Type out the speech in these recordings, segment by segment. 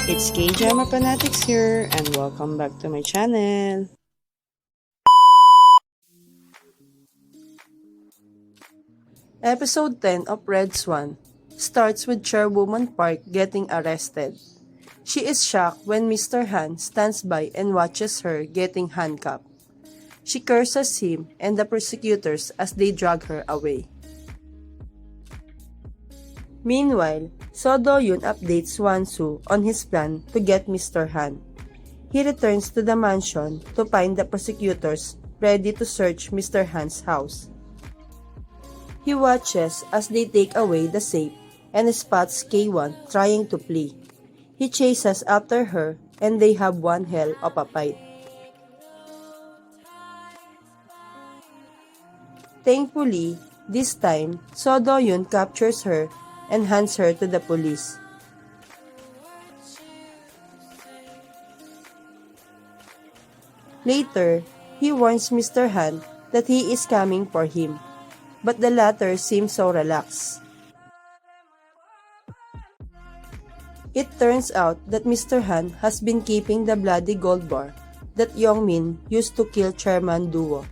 It's Kdrama FANatics here, and welcome back to my channel. Episode 10 of Red Swan starts with Chairwoman Park getting arrested. She is shocked when Mr. Han stands by and watches her getting handcuffed. She curses him and the prosecutors as they drag her away. Meanwhile, Seo Do-Yoon updates Wan-Soo on his plan to get Mr. Han. He returns to the mansion to find the prosecutors ready to search Mr. Han's house. He watches as they take away the safe and spots K1 trying to flee. He chases after her and they have one hell of a fight. Thankfully, this time, Seo Do-Yoon captures her and hands her to the police. Later, he warns Mr. Han that he is coming for him, but the latter seems so relaxed. It turns out that Mr. Han has been keeping the bloody gold bar that Young-min used to kill Chairman Duo.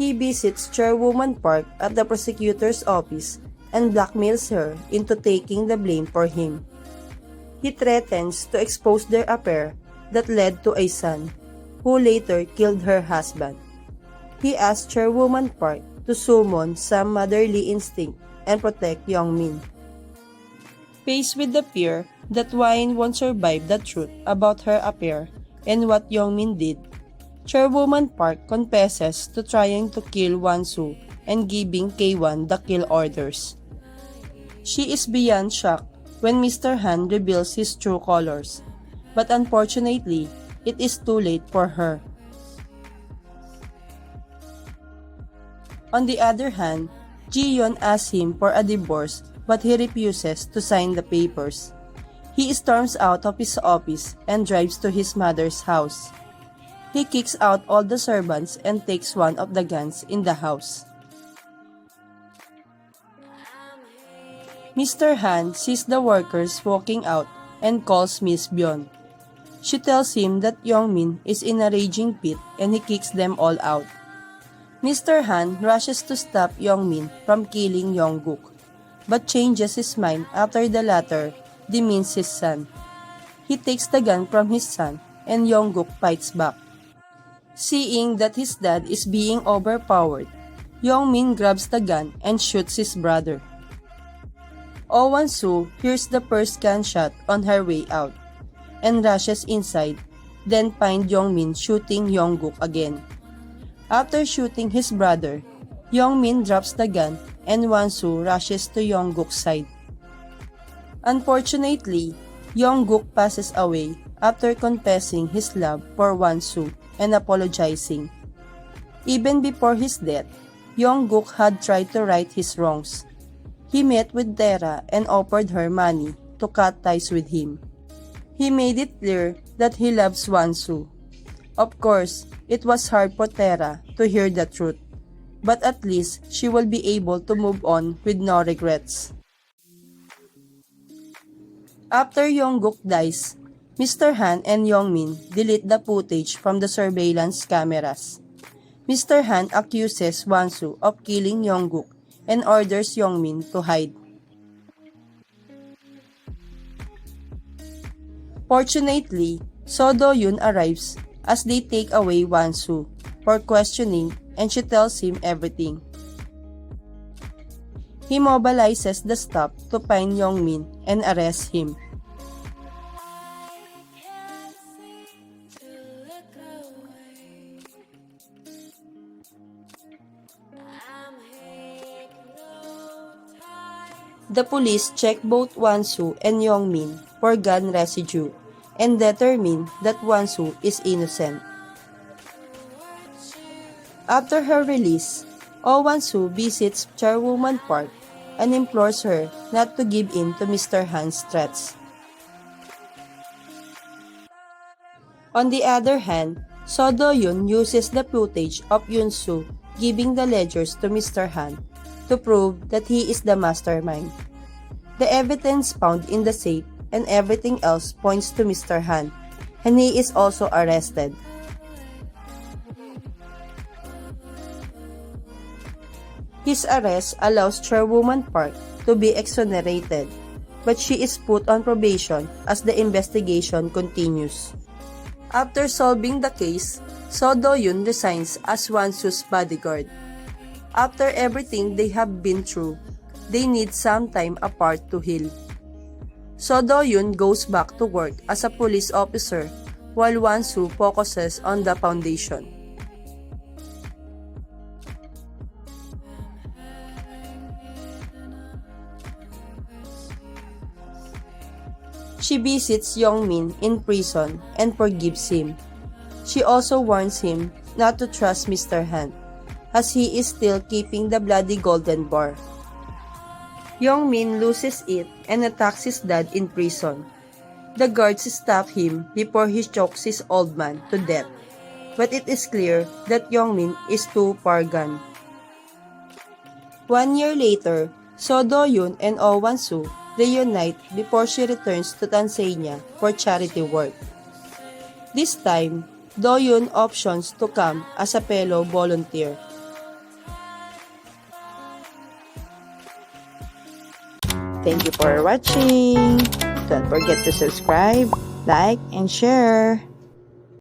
He visits Chairwoman Park at the prosecutor's office and blackmails her into taking the blame for him. He threatens to expose their affair that led to a son, who later killed her husband. He asks Chairwoman Park to summon some motherly instinct and protect Young-min. Faced with the fear that Wine won't survive the truth about her affair and what Young-min did, Chairwoman Park confesses to trying to kill Wan-Soo and giving K1 the kill orders. She is beyond shocked when Mr. Han reveals his true colors, but unfortunately, it is too late for her. On the other hand, Ji-Yeon asks him for a divorce but he refuses to sign the papers. He storms out of his office and drives to his mother's house. He kicks out all the servants and takes one of the guns in the house. Mr. Han sees the workers walking out and calls Miss Byeon. She tells him that Young-min is in a raging pit and he kicks them all out. Mr. Han rushes to stop Young-min from killing Young-guk, but changes his mind after the latter demeans his son. He takes the gun from his son and Young-guk fights back. Seeing that his dad is being overpowered, Young-min grabs the gun and shoots his brother. Oh Wan-Soo hears the first gunshot on her way out and rushes inside, then finds Young-min shooting Young-guk again. After shooting his brother, Young-min drops the gun and Wan-Soo rushes to Young-guk's side. Unfortunately, Young-guk passes away after confessing his love for Wan-Soo and apologizing. Even before his death, Young-guk had tried to right his wrongs. He met with Tera and offered her money to cut ties with him. He made it clear that he loves Wan-Soo. Of course, it was hard for Tera to hear the truth, but at least she will be able to move on with no regrets. After Young-guk dies, Mr. Han and Young-min delete the footage from the surveillance cameras. Mr. Han accuses Wan-Soo of killing Young-guk and orders Young-min to hide. Fortunately, Seo Do-Yoon arrives as they take away Wan-Soo for questioning and she tells him everything. He mobilizes the staff to find Young-min and arrest him. The police check both Wan-Soo and Young-min for gun residue and determine that Wan-Soo is innocent. After her release, Oh Wan-Soo visits Chairwoman Park and implores her not to give in to Mr. Han's threats. On the other hand, Seo Do-Yoon uses the footage of Yoon-soo giving the ledgers to Mr. Han to prove that he is the mastermind. The evidence found in the safe and everything else points to Mr. Han, and he is also arrested. His arrest allows Chairwoman Park to be exonerated, but she is put on probation as the investigation continues. After solving the case, Seo Do-Yoon resigns as Wan-Soo's bodyguard. After everything they have been through, they need some time apart to heal. Seo Do-Yoon goes back to work as a police officer while Wan-Soo focuses on the foundation. She visits Young-min in prison and forgives him. She also warns him not to trust Mr. Han, as he is still keeping the bloody golden bar. Young-min loses it and attacks his dad in prison. The guards stop him before he chokes his old man to death, but it is clear that Young-min is too far gone. 1 year later, Seo Do-Yoon and Oh Wan-Soo reunite before she returns to Tanzania for charity work. This time, Do-Yoon options to come as a fellow volunteer. Thank you for watching. Don't forget to subscribe, like, and share.